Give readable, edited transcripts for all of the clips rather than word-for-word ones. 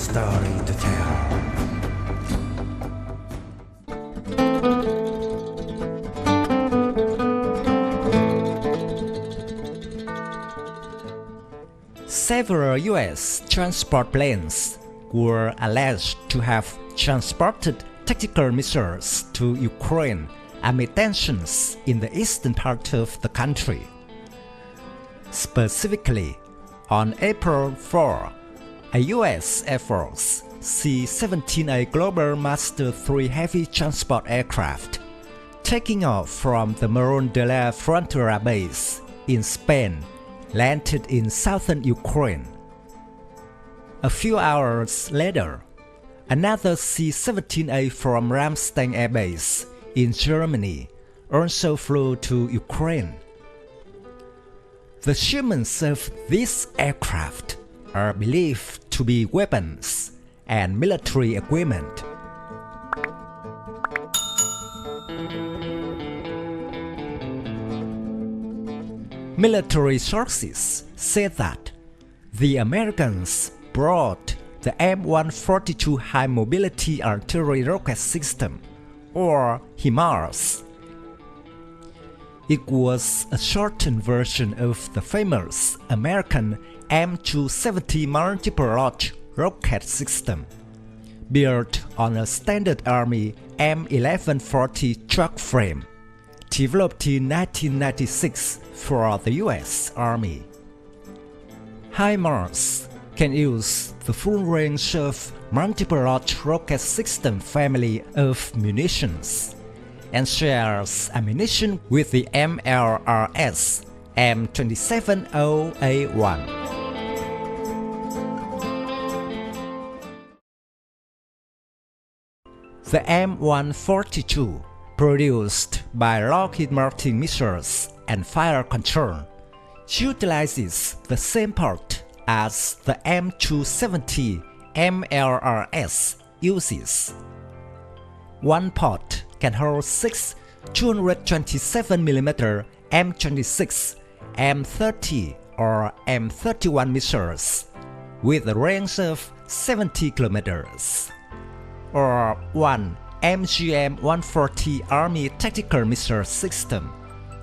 story to tell. Several U.S. transport planes were alleged to have transported tactical missiles to Ukraine amid tensions in the eastern part of the country. Specifically, on April 4, a U.S. Air Force C-17A Global Master III heavy transport aircraft, taking off from the Morón de la Frontera base in Spain, landed in southern Ukraine. A few hours later, another C-17A from Ramstein Air Base in Germany also flew to Ukraine. The shipments of these aircraft are believed to be weapons and military equipment. Military sources said that the Americans brought the M142 High Mobility Artillery Rocket System, or HIMARS. It was a shortened version of the famous American M270 multiple launch rocket system, built on a standard Army M1140 truck frame, developed in 1996 for the U.S. Army. HIMARS can use the full range of multiple launch rocket system family of munitions and shares ammunition with the MLRS M270A1. The M142, produced by Lockheed Martin Missiles and Fire Control, utilizes the same part as the M270 MLRS uses. One pot can hold 6 227mm M26, M30 or M31 missiles with a range of 70 kilometers, or one M142 Army tactical missile system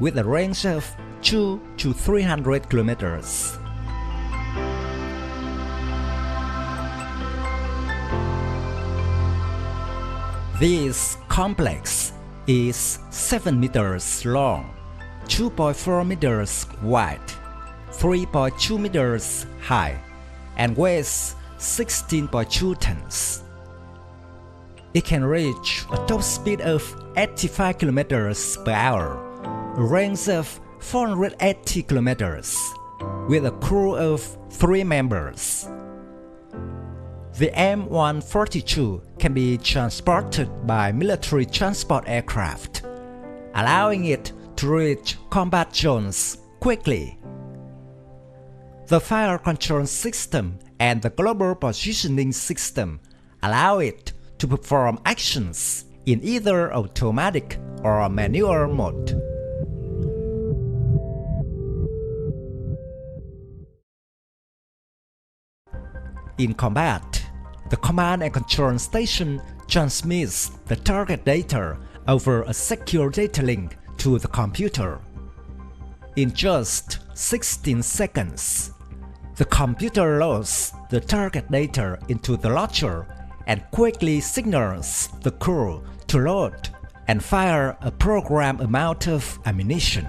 with a range of 2 to 300 kilometers. This complex is 7 meters long, 2.4 meters wide, 3.2 meters high, and weighs 16.2 tons. It can reach a top speed of 85 kilometers per hour, a range of 480 kilometers, with a crew of 3 members. The M142 can be transported by military transport aircraft, allowing it to reach combat zones quickly. The fire control system and the global positioning system allow it to perform actions in either automatic or manual mode. In combat, the command and control station transmits the target data over a secure data link to the computer. In just 16 seconds, the computer loads the target data into the launcher and quickly signals the crew to load and fire a programmed amount of ammunition.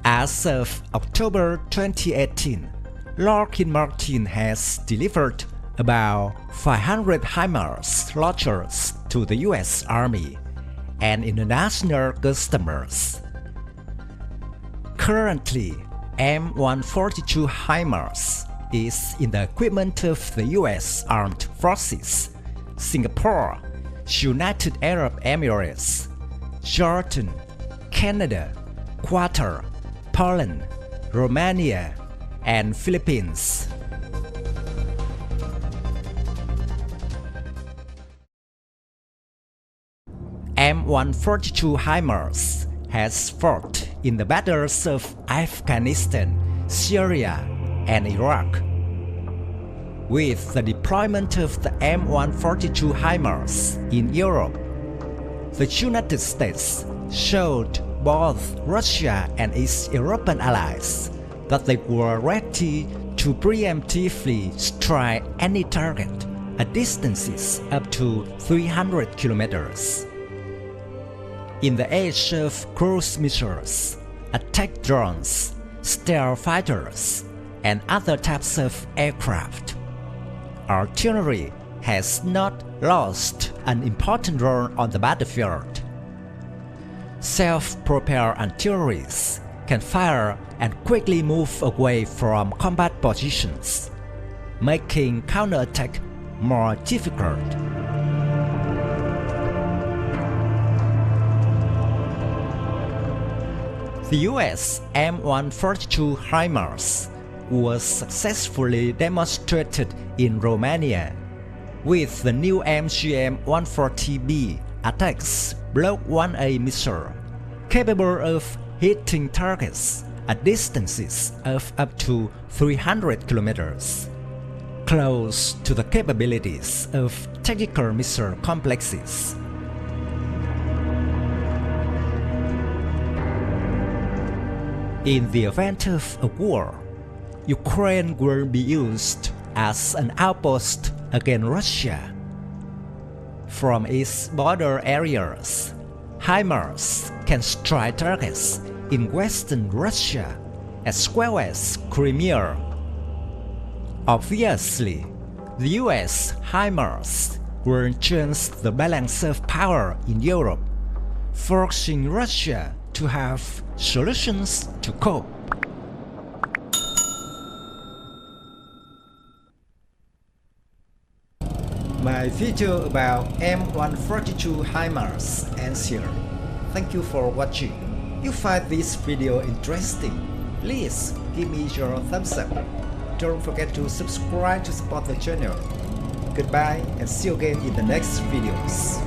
As of October 2018, Lockheed Martin has delivered about 500 HIMARS launchers to the U.S. Army and international customers. Currently, M142 HIMARS is in the equipment of the U.S. Armed Forces, Singapore, United Arab Emirates, Jordan, Canada, Qatar, Poland, Romania, and Philippines. M142 HIMARS has fought in the battles of Afghanistan, Syria, and Iraq. With the deployment of the M142 HIMARS in Europe, the United States showed both Russia and its European allies that they were ready to preemptively strike any target at distances up to 300 kilometers. In the age of cruise missiles, attack drones, stealth fighters, and other types of aircraft, artillery has not lost an important role on the battlefield. Self-propelled artillery can fire and quickly move away from combat positions, making counterattack more difficult. The US M142 HIMARS was successfully demonstrated in Romania with the new M140B attacks Block 1A missile, capable of hitting targets at distances of up to 300 kilometers, close to the capabilities of tactical missile complexes. In the event of a war, Ukraine will be used as an outpost against Russia. From its border areas, HIMARS can strike targets in western Russia as well as Crimea. Obviously, the US HIMARS will change the balance of power in Europe, forcing Russia to have solutions to cope. My video about M142 HIMARS ends here. Thank you for watching. If you find this video interesting, please give me your thumbs up. Don't forget to subscribe to support the channel. Goodbye and see you again in the next videos.